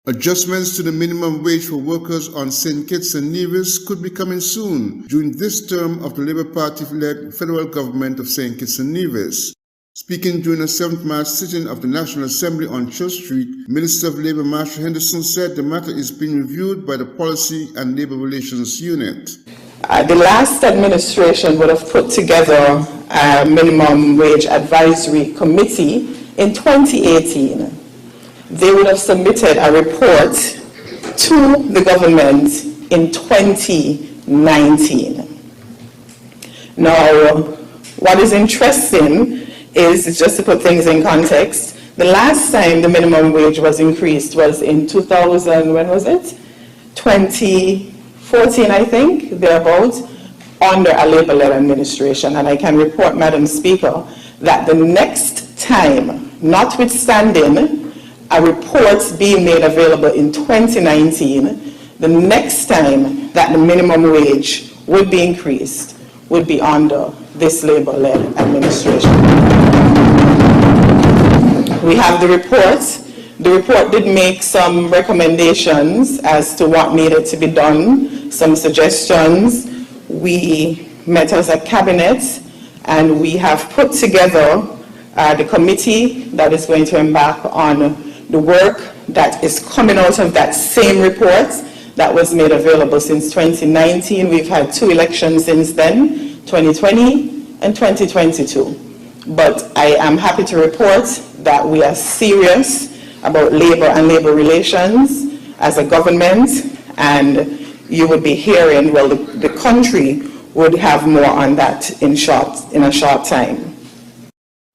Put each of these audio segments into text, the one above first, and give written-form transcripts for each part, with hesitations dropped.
Adjustments to the minimum wage for workers on St. Kitts and Nevis could be coming soon during this term of the Labour Party-led federal government of St. Kitts and Nevis. Speaking during the 7th March sitting of the National Assembly on Church Street, Minister of Labour Marshall Henderson said the matter is being reviewed by the Policy and Labour Relations Unit. The last administration would have put together a minimum wage advisory committee in 2018. They would have submitted a report to the government in 2019. Now, what is interesting is, just to put things in context, the last time the minimum wage was increased was in 2000, when was it? 2014, I think, thereabouts, under a Labour-led administration. And I can report, Madam Speaker, that the next time, notwithstanding a report being made available in 2019, the next time that the minimum wage would be increased would be under this Labour-led administration. We have the report. The report did make some recommendations as to what needed to be done, some suggestions. We met as a cabinet and we have put together the committee that is going to embark on the work that is coming out of that same report that was made available since 2019. We've had 2 elections since then, 2020 and 2022. But I am happy to report that we are serious about labour and labour relations as a government, and you would be hearing, well, the country would have more on that in a short time.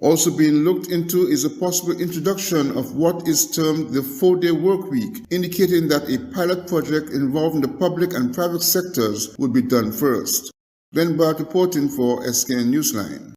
Also being looked into is a possible introduction of what is termed the 4-day work week, indicating that a pilot project involving the public and private sectors would be done first. Glenn Bart reporting for SKN Newsline.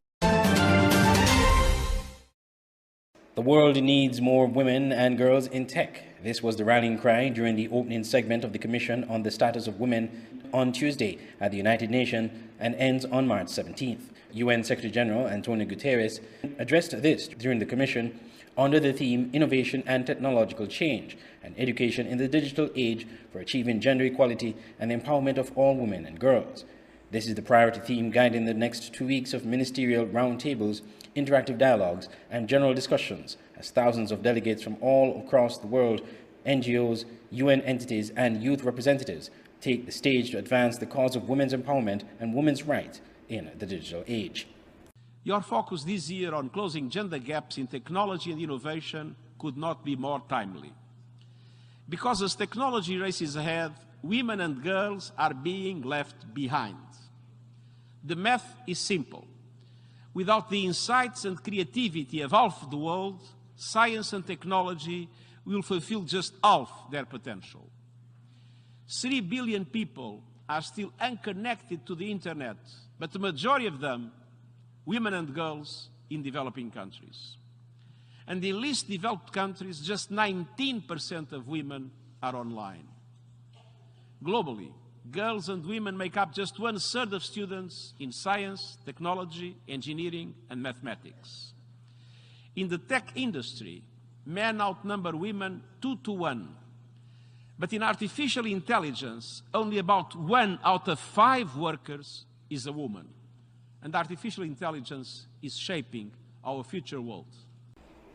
The world needs more women and girls in tech. This was the rallying cry during the opening segment of the Commission on the Status of Women on Tuesday at the United Nations and ends on March 17th. UN Secretary General Antonio Guterres addressed this during the Commission under the theme Innovation and Technological Change and Education in the Digital Age for Achieving Gender Equality and the Empowerment of All Women and Girls. This is the priority theme guiding the next 2 weeks of ministerial roundtables, interactive dialogues, and general discussions as thousands of delegates from all across the world, NGOs, UN entities, and youth representatives take the stage to advance the cause of women's empowerment and women's rights in the digital age. Your focus this year on closing gender gaps in technology and innovation could not be more timely. Because as technology races ahead, women and girls are being left behind. The math is simple. Without the insights and creativity of half the world, science and technology will fulfill just half their potential. 3 billion people are still unconnected to the internet, but the majority of them, women and girls, in developing countries. And in least developed countries, just 19% of women are online. Globally, girls and women make up just 1/3 of students in science, technology, engineering, and mathematics. In the tech industry, men outnumber women 2 to 1. But in artificial intelligence, only about 1 out of 5 workers is a woman. And artificial intelligence is shaping our future world.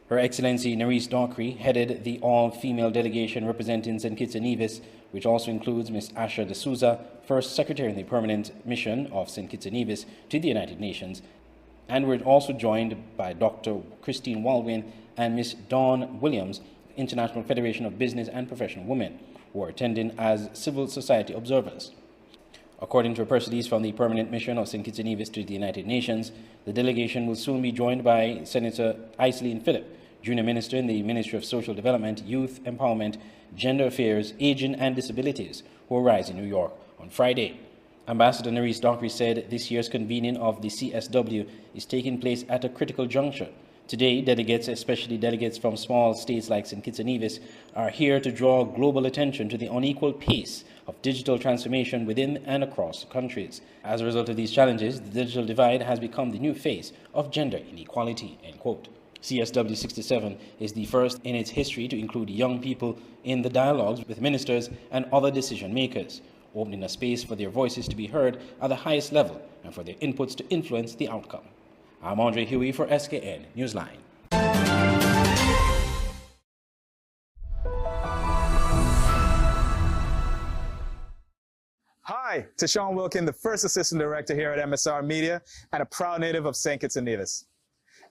Her Excellency Nerisse Dockery headed the all-female delegation representing St. Kitts and Nevis, which also includes Ms. Asha de Souza, First Secretary in the Permanent Mission of St. Kitts and Nevis to the United Nations, and were also joined by Dr. Christine Walwyn and Ms. Dawn Williams, International Federation of Business and Professional Women, who are attending as civil society observers. According to a press release from the Permanent Mission of St. Kitts and Nevis to the United Nations, the delegation will soon be joined by Senator Iselene Phillip, Junior Minister in the Ministry of Social Development, Youth Empowerment, Gender Affairs, Aging and Disabilities, who arrives in New York on Friday. Ambassador Nerisse Dockery said this year's convening of the CSW is taking place at a critical juncture. Today, delegates, especially delegates from small states like St. Kitts and Nevis, are here to draw global attention to the unequal pace of digital transformation within and across countries. As a result of these challenges, the digital divide has become the new face of gender inequality, end quote. CSW 67 is the first in its history to include young people in the dialogues with ministers and other decision makers, opening a space for their voices to be heard at the highest level and for their inputs to influence the outcome. I'm Andre Huey for SKN Newsline. Hi, Tashawn Wilkin, the first assistant director here at MSR Media and a proud native of St. Kitts and Nevis.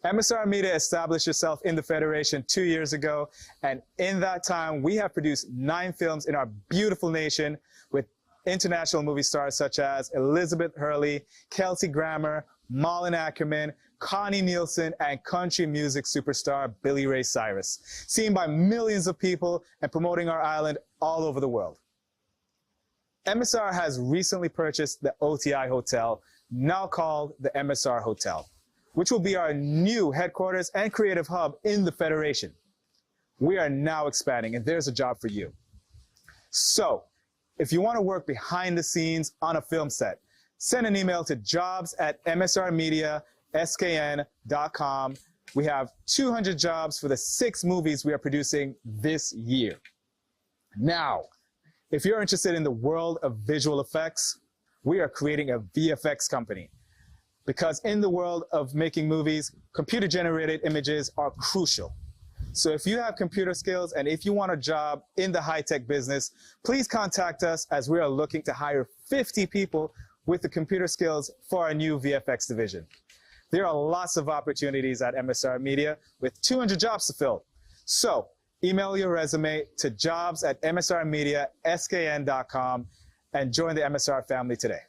MSR Media established itself in the Federation 2 years ago, and in that time, we have produced 9 films in our beautiful nation with international movie stars such as Elizabeth Hurley, Kelsey Grammer, Marlon Ackerman, Connie Nielsen, and country music superstar Billy Ray Cyrus, seen by millions of people and promoting our island all over the world. MSR has recently purchased the OTI Hotel, now called the MSR Hotel, which will be our new headquarters and creative hub in the Federation. We are now expanding, and there's a job for you. So, if you want to work behind the scenes on a film set, send an email to jobs@msrmediaskn.com. We have 200 jobs for the 6 movies we are producing this year. Now, if you're interested in the world of visual effects, we are creating a VFX company. Because in the world of making movies, computer-generated images are crucial. So if you have computer skills and if you want a job in the high-tech business, please contact us as we are looking to hire 50 people with the computer skills for our new VFX division. There are lots of opportunities at MSR Media with 200 jobs to fill. So email your resume to jobs@msrmediaskn.com and join the MSR family today.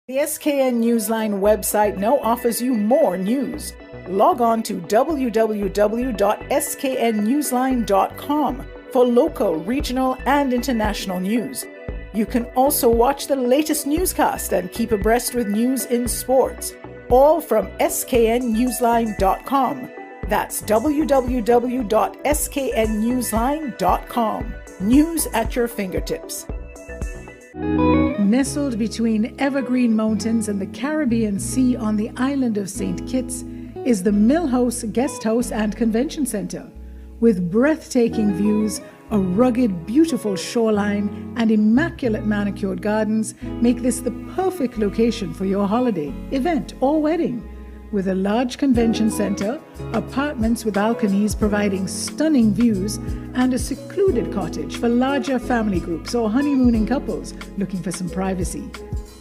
The SKN Newsline website now offers you more news. Log on to www.sknnewsline.com for local, regional, and international news. You can also watch the latest newscast and keep abreast with news in sports, all from sknnewsline.com. That's www.sknnewsline.com. News at your fingertips. Nestled between evergreen mountains and the Caribbean Sea on the island of St. Kitts is the Millhouse Guest House and Convention Center. With breathtaking views, a rugged, beautiful shoreline, and immaculate manicured gardens make this the perfect location for your holiday, event, or wedding. With a large convention center, apartments with balconies providing stunning views, and a secluded cottage for larger family groups or honeymooning couples looking for some privacy.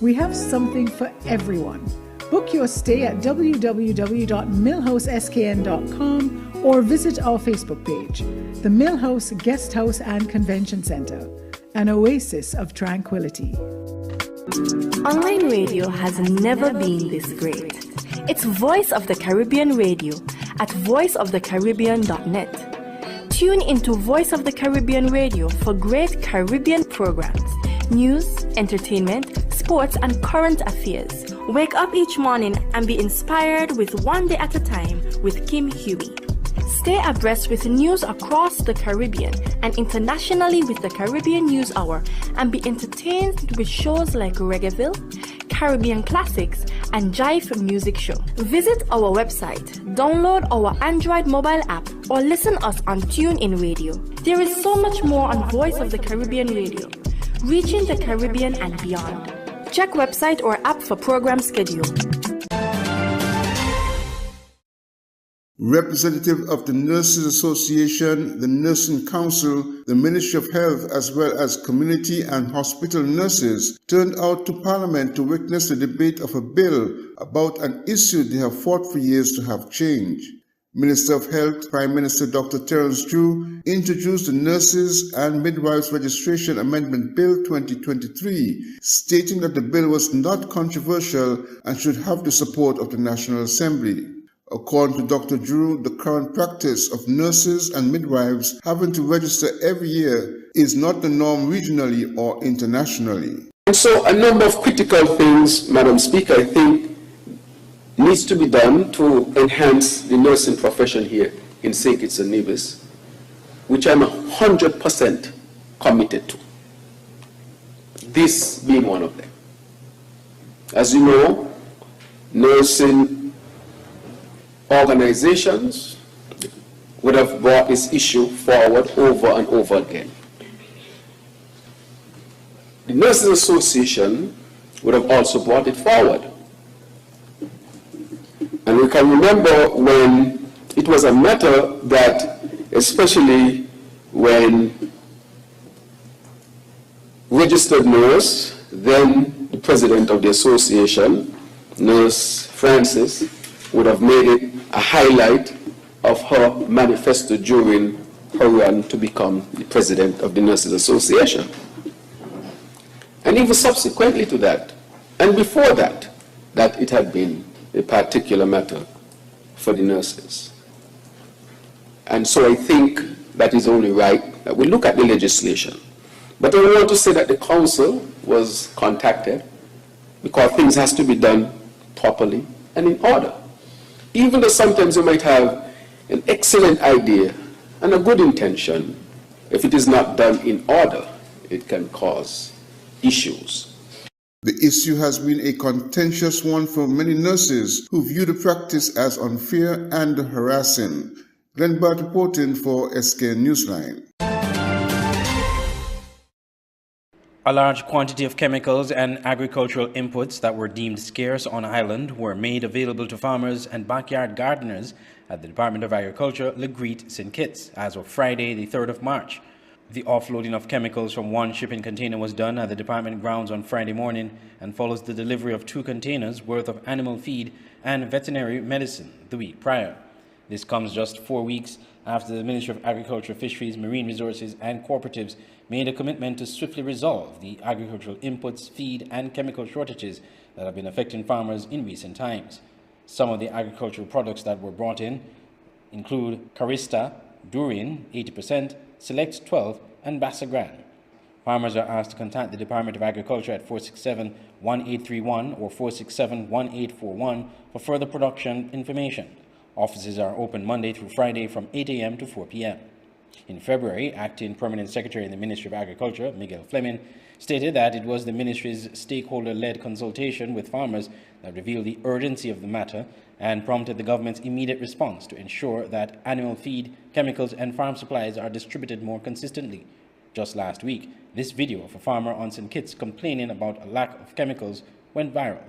We have something for everyone. Book your stay at www.millhouseskn.com or visit our Facebook page, the Millhouse Guest House and Convention Center, an oasis of tranquility. Online radio has never been this great. It's Voice of the Caribbean Radio at voiceofthecaribbean.net. Tune into Voice of the Caribbean Radio for great Caribbean programs, news, entertainment, sports, and current affairs. Wake up each morning and be inspired with One Day at a Time with Kim Huey. Stay abreast with news across the Caribbean and internationally with the Caribbean News Hour, and be entertained with shows like Reggaeville, Caribbean Classics, and Jive Music Show. Visit our website, download our Android mobile app, or listen us on TuneIn Radio. There is so much more on Voice of the Caribbean Radio, reaching the Caribbean and beyond. Check website or app for program schedule. Representative of the Nurses Association, the Nursing Council, the Ministry of Health, as well as community and hospital nurses turned out to Parliament to witness the debate of a bill about an issue they have fought for years to have changed. Minister of Health, Prime Minister Dr. Terence Drew, introduced the Nurses and Midwives Registration Amendment Bill 2023, stating that the bill was not controversial and should have the support of the National Assembly. According to Dr. Drew, the current practice of nurses and midwives having to register every year is not the norm regionally or internationally. And so a number of critical things, Madam Speaker, I think needs to be done to enhance the nursing profession here in St. Kitts and Nevis, which I'm 100% committed to. This being one of them. As you know, nursing organizations would have brought this issue forward over and over again. The Nurses Association would have also brought it forward. And we can remember when it was a matter that, especially when registered nurse, then the president of the association, Nurse Francis, would have made it a highlight of her manifesto during her run to become the president of the Nurses Association. And even subsequently to that, and before that, that it had been a particular matter for the nurses. And so I think that is only right that we look at the legislation. But I want to say that the council was contacted because things has to be done properly and in order. Even though sometimes you might have an excellent idea and a good intention, if it is not done in order, it can cause issues. The issue has been a contentious one for many nurses who view the practice as unfair and harassing. Glenn Bart reporting for SK Newsline. A large quantity of chemicals and agricultural inputs that were deemed scarce on island were made available to farmers and backyard gardeners at the Department of Agriculture, Legreat, St. Kitts, as of Friday, the 3rd of March. The offloading of chemicals from one shipping container was done at the department grounds on Friday morning and follows the delivery of 2 containers worth of animal feed and veterinary medicine the week prior. This comes just 4 weeks after the Ministry of Agriculture, Fisheries, Marine Resources and Cooperatives made a commitment to swiftly resolve the agricultural inputs, feed and chemical shortages that have been affecting farmers in recent times. Some of the agricultural products that were brought in include Carista, Durin, 80%, Select 12 and Basagran. Farmers are asked to contact the Department of Agriculture at 467-1831 or 467-1841 for further production information. Offices are open Monday through Friday from 8 a.m. to 4 p.m. In February, Acting Permanent Secretary in the Ministry of Agriculture, Miguel Fleming, stated that it was the ministry's stakeholder-led consultation with farmers that revealed the urgency of the matter and prompted the government's immediate response to ensure that animal feed, chemicals and farm supplies are distributed more consistently. Just last week, this video of a farmer on St. Kitts complaining about a lack of chemicals went viral.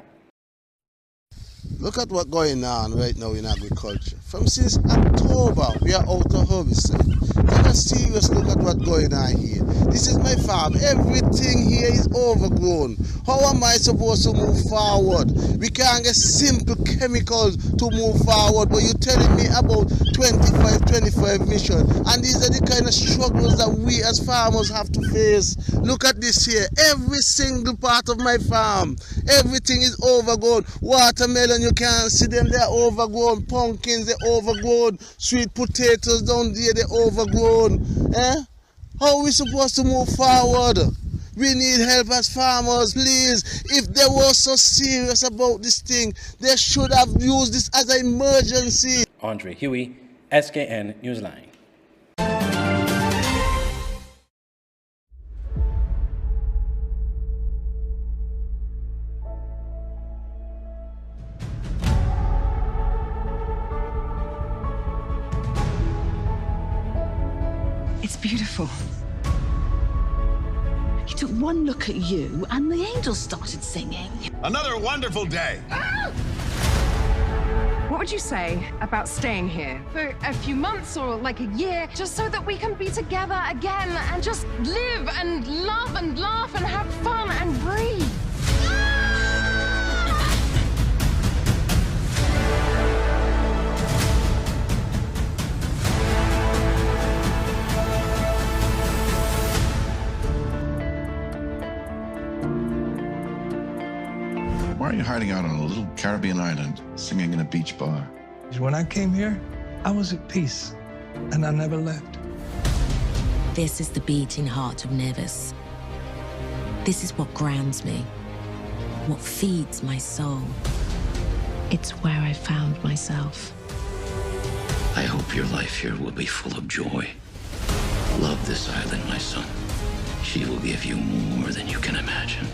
Look at what's going on right now in agriculture. From since October, we are out of harvesting. Take a serious look at what's going on here. This is my farm. Everything here is overgrown. How am I supposed to move forward? We can't get simple chemicals to move forward, but you're telling me about 25 mission. And these are the kind of struggles that we as farmers have to face. Look at this here. Every single part of my farm, everything is overgrown. Watermelon, you can't see them, they're overgrown. Pumpkins, they're overgrown. Sweet potatoes down there, they're overgrown. How are we supposed to move forward? We need help as farmers, please. If they were so serious about this thing, they should have used this as an emergency. Andre Huey, SKN Newsline. It's beautiful. He took one look at you and the angels started singing. Another wonderful day. Ah! What would you say about staying here for a few months or like a year, just so that we can be together again and just live and love and laugh and have fun and breathe? Why are you hiding out on a little Caribbean island, singing in a beach bar? When I came here, I was at peace, and I never left. This is the beating heart of Nevis. This is what grounds me, what feeds my soul. It's where I found myself. I hope your life here will be full of joy. Love this island, my son. She will give you more than you can imagine.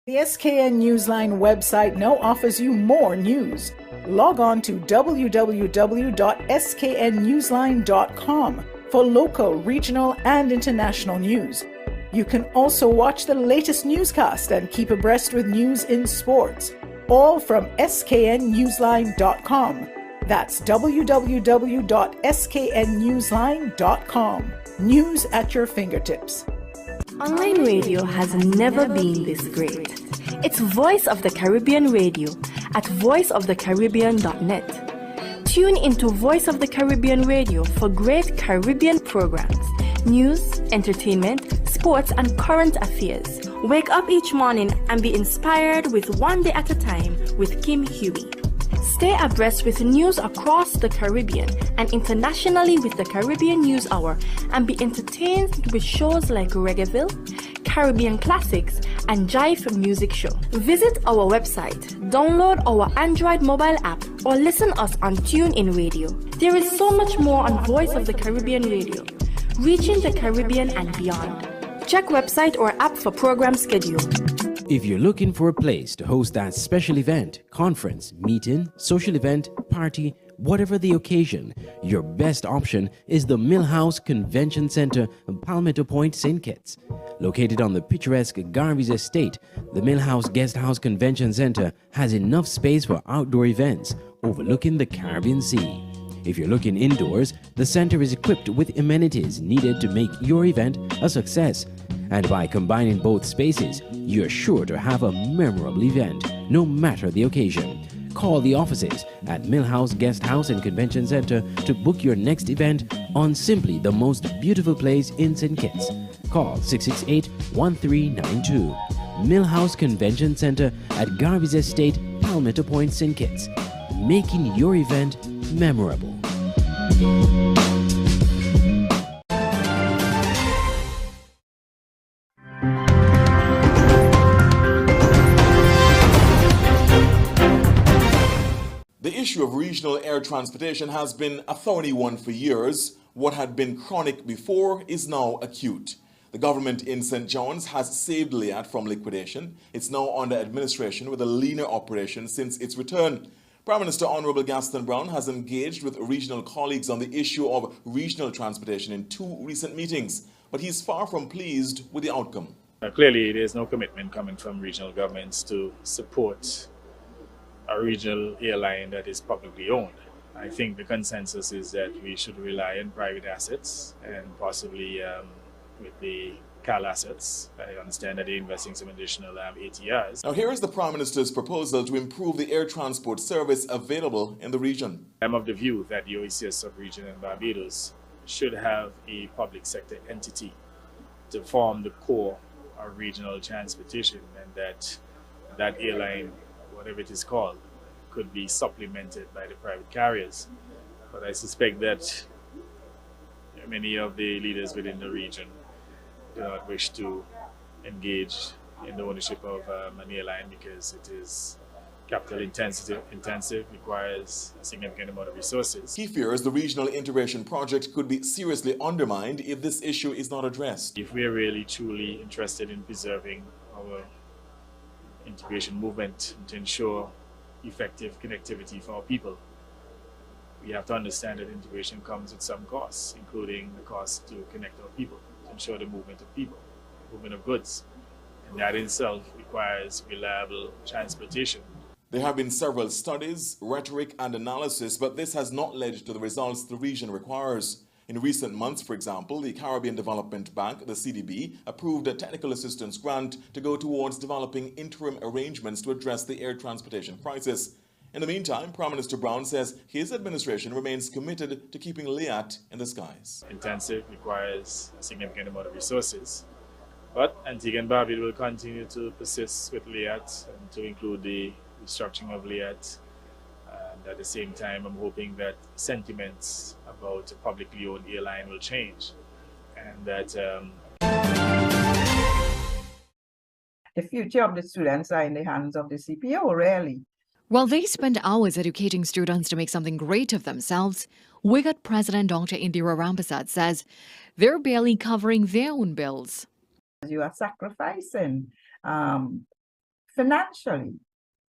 The SKN Newsline website now offers you more news. Log on to www.sknnewsline.com for local, regional, and international news. You can also watch the latest newscast and keep abreast with news in sports, all from sknnewsline.com. That's www.sknnewsline.com. News at your fingertips. Online radio has never been this great. It's Voice of the Caribbean Radio at voiceofthecaribbean.net. Tune into Voice of the Caribbean Radio for great Caribbean programs, news, entertainment, sports, and current affairs. Wake up each morning and be inspired with One Day at a Time with Kim Huey. Stay abreast with news across the Caribbean and internationally with the Caribbean News Hour, and be entertained with shows like Reggaeville, Caribbean Classics, and Jive Music Show. Visit our website, download our Android mobile app, or listen us on TuneIn Radio. There is so much more on Voice of the Caribbean Radio, reaching the Caribbean and beyond. Check website or app for program schedule. If you're looking for a place to host that special event, conference, meeting, social event, party, whatever the occasion, your best option is the Millhouse Convention Center in Palmetto Point, St. Kitts. Located on the picturesque Garvey's Estate, the Millhouse Guest House Convention Center has enough space for outdoor events overlooking the Caribbean Sea. If you're looking indoors, the center is equipped with amenities needed to make your event a success. And by combining both spaces, you're sure to have a memorable event, no matter the occasion. Call the offices at Millhouse Guest House and Convention Center to book your next event on simply the most beautiful place in St. Kitts. Call 668-1392. Millhouse Convention Center at Garvey's Estate, Palmetto Point, St. Kitts. Making your event memorable. The issue of regional air transportation has been a thorny one for years. What had been chronic before is now acute. The government in St. John's has saved LIAT from liquidation. It's now under administration with a leaner operation since its return. Prime Minister Honorable Gaston Brown has engaged with regional colleagues on the issue of regional transportation in 2 recent meetings, but he's far from pleased with the outcome. Clearly, there's no commitment coming from regional governments to support a regional airline that is publicly owned. I think the consensus is that we should rely on private assets and possibly with the CAL assets. I understand that they're investing some additional ATRs. Now here is the Prime Minister's proposal to improve the air transport service available in the region. I'm of the view that the OECS sub-region in Barbados should have a public sector entity to form the core of regional transportation, and that airline, whatever it is called, could be supplemented by the private carriers. But I suspect that many of the leaders within the region do not wish to engage in the ownership of an airline because it is capital intensive, requires a significant amount of resources. He fears the regional integration project could be seriously undermined if this issue is not addressed. If we're really truly interested in preserving our integration movement to ensure effective connectivity for our people, we have to understand that integration comes with some costs, including the cost to connect our people, to ensure the movement of people, movement of goods. And that in itself requires reliable transportation. There have been several studies, rhetoric and analysis, but this has not led to the results the region requires. In recent months, for example, the Caribbean Development Bank, the CDB, approved a technical assistance grant to go towards developing interim arrangements to address the air transportation crisis. In the meantime, Prime Minister Brown says his administration remains committed to keeping LIAT in the skies. Intensive, requires a significant amount of resources. But Antigua and Barbuda will continue to persist with LIAT and to include the restructuring of LIAT, And at the same time, I'm hoping that sentiments about a publicly owned airline will change, and that the future of the students are in the hands of the CPO, really. While they spend hours educating students to make something great of themselves, WIGAT President Dr. Indira Rampersad says they're barely covering their own bills. You are sacrificing financially.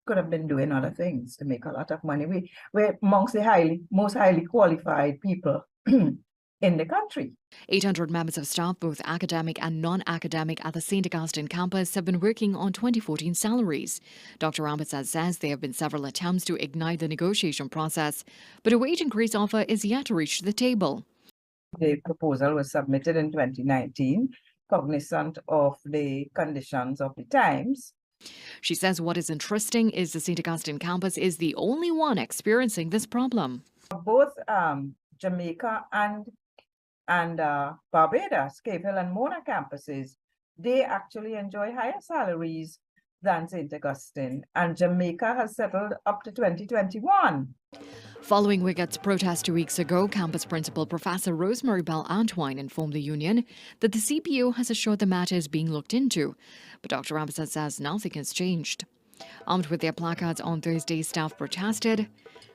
Could have been doing other things to make a lot of money. We're amongst the most highly qualified people in the country. 800 members of staff, both academic and non-academic, at the St. Augustine campus have been working on 2014 salaries. Dr. Rampersad says there have been several attempts to ignite the negotiation process, but a wage increase offer is yet to reach the table. The proposal was submitted in 2019, cognizant of the conditions of the times. She says what is interesting is the St. Augustine campus is the only one experiencing this problem. Both Jamaica and Barbados, Cave Hill and Mona campuses, they actually enjoy higher salaries than St. Augustine, and Jamaica has settled up to 2021. Following WIGAT's protest 2 weeks ago, campus principal Professor Rosemary Bell Antwine informed the union that the CPO has assured the matter is being looked into. But Dr. Rampersad says nothing has changed. Armed with their placards on Thursday, staff protested.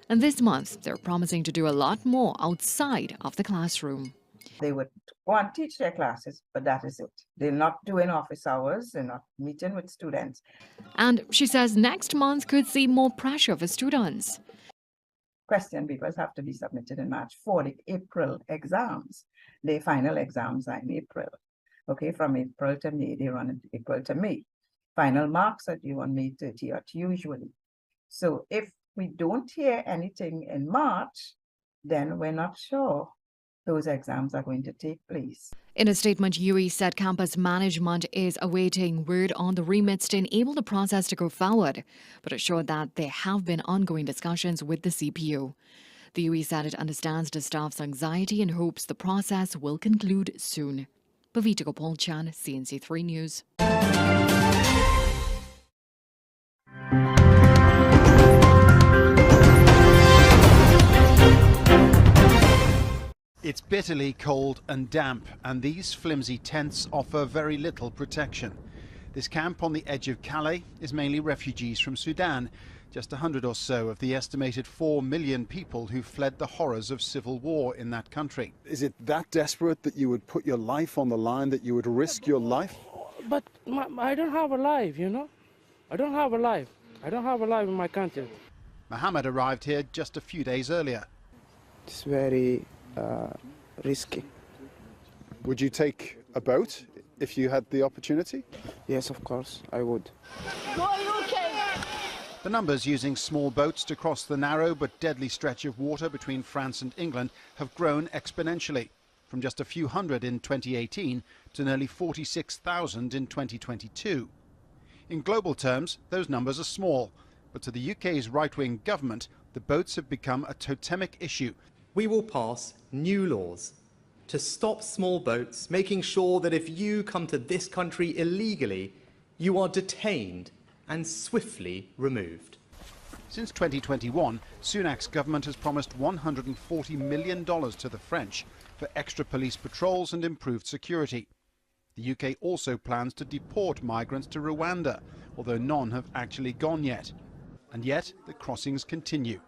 And this month, they're promising to do a lot more outside of the classroom. They would go and teach their classes, but that is it. They're not doing office hours, they're not meeting with students. And she says next month could see more pressure for students. Question papers have to be submitted in March for the April exams. The final exams are in April. Okay, from April to May, they run April to May. Final marks are due on May 30th usually. So if we don't hear anything in March, then we're not sure those exams are going to take place. In a statement, UE said campus management is awaiting word on the remits to enable the process to go forward, but assured that there have been ongoing discussions with the CPO. The UE said it understands the staff's anxiety and hopes the process will conclude soon. Pavita Gopal-Chan, CNC3 News. It's bitterly cold and damp, and these flimsy tents offer very little protection. This camp on the edge of Calais is mainly refugees from Sudan, just 100 or so of the estimated 4 million people who fled the horrors of civil war in that country. Is it that desperate that you would put your life on the line, that you would risk your life? But I don't have a life, you know? I don't have a life. I don't have a life in my country. Mohammed arrived here just a few days earlier. It's very risky. Would you take a boat if you had the opportunity? Yes, of course, I would. The numbers using small boats to cross the narrow but deadly stretch of water between France and England have grown exponentially, from just a few hundred in 2018 to nearly 46,000 in 2022. In global terms, those numbers are small, but to the UK's right-wing government, the boats have become a totemic issue. We will pass new laws to stop small boats, making sure that if you come to this country illegally, you are detained and swiftly removed. Since 2021, Sunak's government has promised $140 million to the French for extra police patrols and improved security. The UK also plans to deport migrants to Rwanda, although none have actually gone yet. And yet, the crossings continue.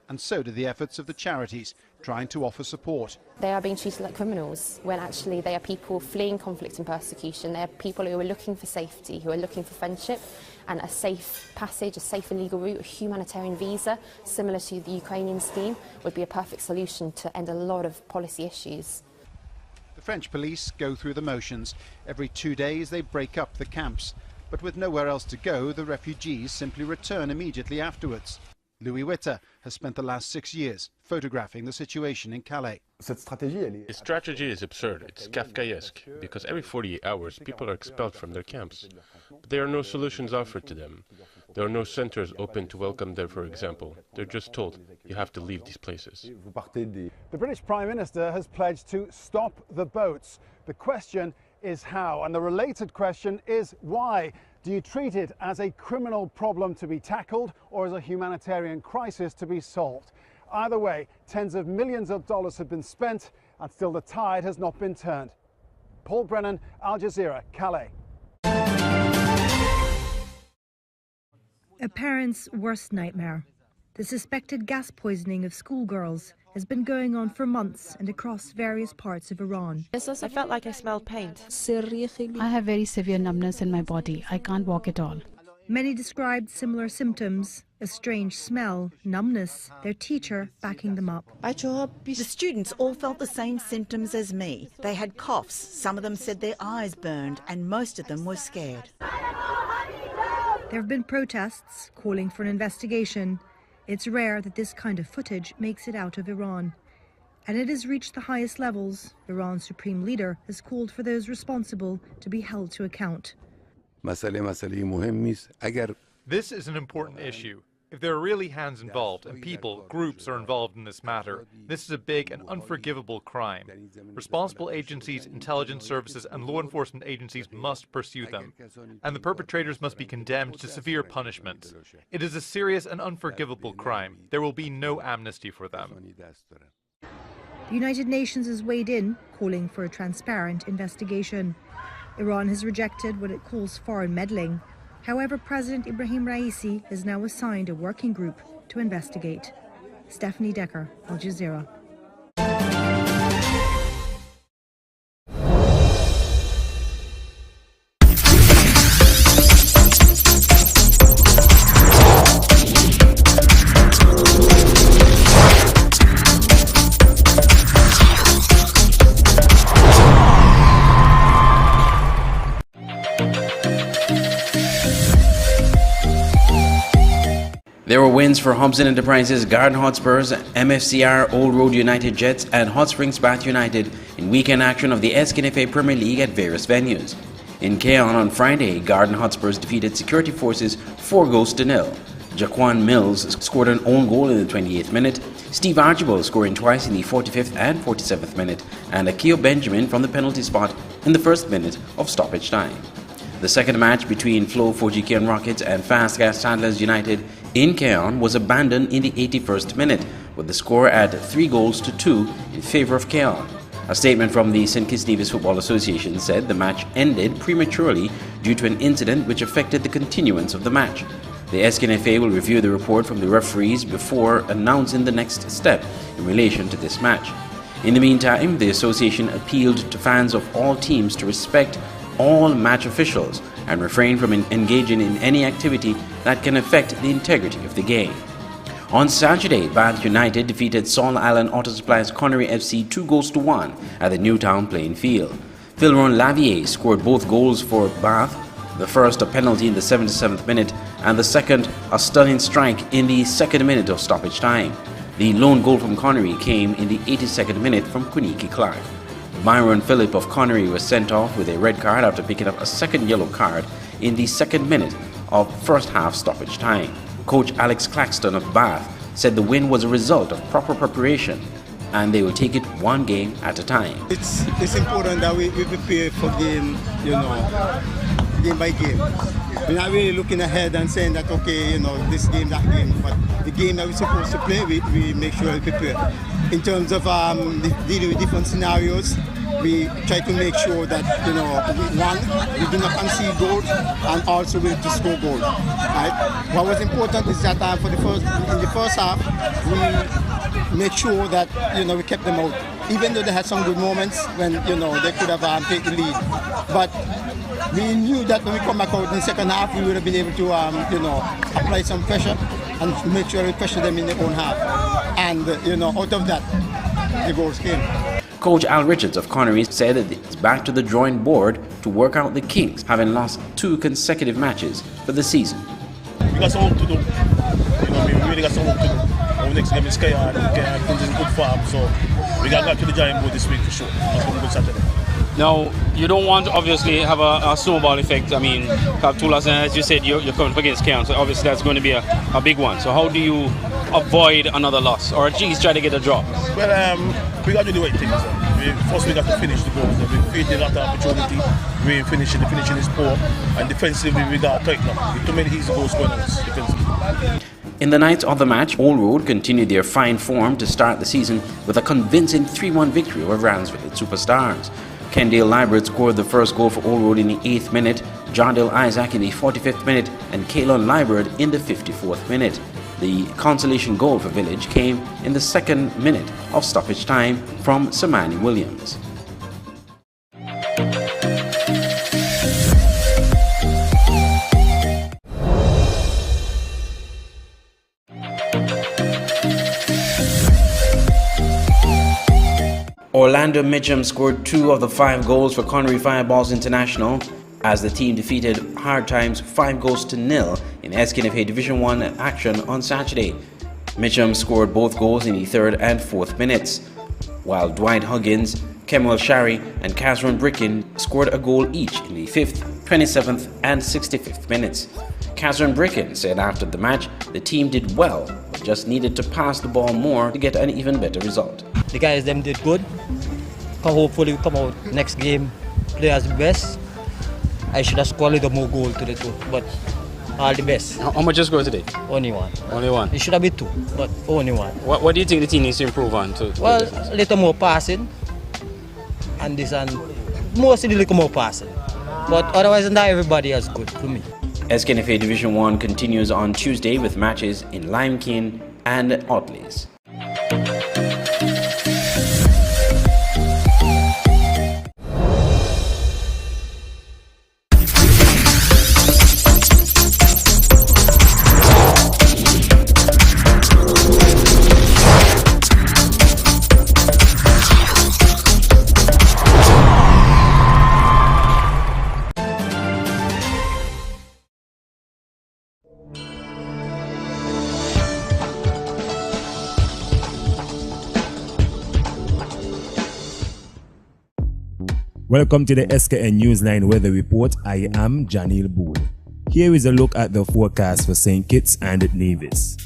And so do the efforts of the charities trying to offer support. They are being treated like criminals when actually they are people fleeing conflict and persecution. They are people who are looking for safety, who are looking for friendship and a safe passage, a safe and legal route, a humanitarian visa, similar to the Ukrainian scheme, would be a perfect solution to end a lot of policy issues. The French police go through the motions. Every 2 days they break up the camps. But with nowhere else to go, the refugees simply return immediately afterwards. Louis Witter has spent the last 6 years photographing the situation in Calais. The strategy is absurd. It's Kafkaesque, because every 48 hours people are expelled from their camps. But there are no solutions offered to them. There are no centres open to welcome them, for example. They're just told, you have to leave these places. The British Prime Minister has pledged to stop the boats. The question is how, and the related question is why. Do you treat it as a criminal problem to be tackled or as a humanitarian crisis to be solved? Either way, tens of millions of dollars have been spent and still the tide has not been turned. Paul Brennan, Al Jazeera, Calais. A parent's worst nightmare. The suspected gas poisoning of schoolgirls has been going on for months and across various parts of Iran. I felt like I smelled paint. I have very severe numbness in my body. I can't walk at all. Many described similar symptoms: a strange smell, numbness, their teacher backing them up. The students all felt the same symptoms as me. They had coughs, some of them said their eyes burned, and most of them were scared. There have been protests calling for an investigation. It's rare that this kind of footage makes it out of Iran. And it has reached the highest levels. Iran's supreme leader has called for those responsible to be held to account. This is an important issue. If there are really hands involved and people, groups are involved in this matter, this is a big and unforgivable crime. Responsible agencies, intelligence services and law enforcement agencies must pursue them. And the perpetrators must be condemned to severe punishments. It is a serious and unforgivable crime. There will be no amnesty for them. The United Nations has weighed in, calling for a transparent investigation. Iran has rejected what it calls foreign meddling. However, President Ibrahim Raisi has now assigned a working group to investigate. Stephanie Decker, Al Jazeera. There were wins for Hobson Enterprises, Garden Hotspurs, MFCR, Old Road United Jets and Hot Springs Bath United in weekend action of the SKNFA Premier League at various venues. In Keon on Friday, Garden Hotspurs defeated Security Forces 4-0. Jaquan Mills scored an own goal in the 28th minute, Steve Archibald scoring twice in the 45th and 47th minute, and Akio Benjamin from the penalty spot in the first minute of stoppage time. The second match between Flow 4G Keon Rockets and Fast Gas Sandlers United in Keon was abandoned in the 81st minute, with the score at 3-2 in favour of Keon. A statement from the St. Kitts Nevis Football Association said the match ended prematurely due to an incident which affected the continuance of the match. The SKNFA will review the report from the referees before announcing the next step in relation to this match. In the meantime, the association appealed to fans of all teams to respect all match officials and refrain from engaging in any activity that can affect the integrity of the game. On Saturday, Bath United defeated Saul Island Auto Supply's Connery FC 2-1 at the Newtown playing field. Philron Lavier scored both goals for Bath, the first a penalty in the 77th minute and the second a stunning strike in the second minute of stoppage time. The lone goal from Connery came in the 82nd minute from Kuniki Clark. Myron Phillip of Connery was sent off with a red card after picking up a second yellow card in the second minute of first half stoppage time. Coach Alex Claxton of Bath said the win was a result of proper preparation and they will take it one game at a time. It's important that we prepare for game, game by game. We're not really looking ahead and saying that, okay, this game, that game, but the game that we're supposed to play, we make sure we prepare. In terms of dealing with different scenarios, we try to make sure that, we do not concede goals and also we to score goals. Right? What was important is that in the first half, we make sure that, we kept them out. Even though they had some good moments when, they could have taken the lead. But we knew that when we come back out in the second half, we would have been able to, apply some pressure and make sure we pressure them in their own half. And, out of that, the goals came. Coach Al Richards of Connery said that it's back to the drawing board to work out the kinks, having lost 2 consecutive matches for the season. We got some work to do. We really got some work to do. Our next game is Keon. Keon is in good form, so we got back to the drawing board this week for sure. That's going to be good Saturday. Now, you don't want to obviously have a snowball effect. I mean, have 2 losses, and as you said, you're coming up against Keon, so obviously that's going to be a big one. So how do you avoid another loss, or at least try to get a draw? Well, we got to do the right things. First, we got to finish the goals. We created a lot of opportunity. We finishing is poor, and defensively we got to tighten up. Too many easy goals going on us defensively. In the night of the match, Old Road continued their fine form to start the season with a convincing 3-1 victory over Ransville Superstars. Kendale Library scored the first goal for Old Road in the 8th minute, John Dale Isaac in the 45th minute, and Kalon Library in the 54th minute. The consolation goal for Village came in the 2nd minute of stoppage time from Samani Williams. Orlando Mitchum scored 2 of the 5 goals for Connery Fireballs International as the team defeated Hard Times 5-0 in SKNFA Division 1 action on Saturday. Mitchum scored both goals in the 3rd and 4th minutes, while Dwight Huggins, Kemal Shari and Catherine Bricken scored a goal each in the 5th, 27th and 65th minutes. Catherine Bricken said after the match the team did well, but just needed to pass the ball more to get an even better result. The guys them did good. Hopefully we come out next game, play as the best. I should have scored a little more goal today too, but all the best. How much you scored today? Only one. Only one? It should have been 2, but only one. What do you think the team needs to improve on? Well, a little more passing, and mostly a little more passing. But otherwise than that, everybody is good for me. SKNFA Division 1 continues on Tuesday with matches in Limekiln and Otley's. Welcome to the SKN Newsline Weather Report. I am Janil Boole. Here is a look at the forecast for St. Kitts and Nevis.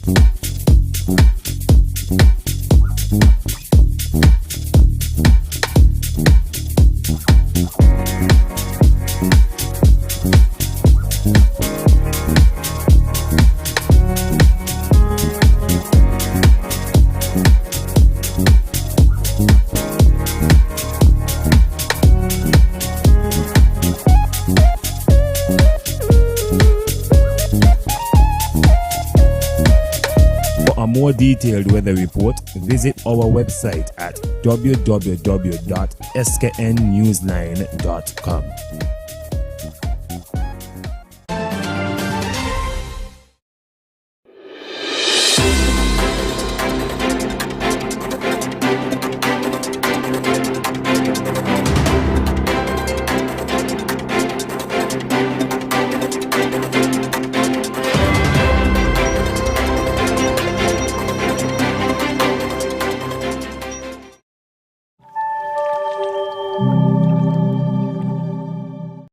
For a more detailed weather report, visit our website at www.sknnewsline.com.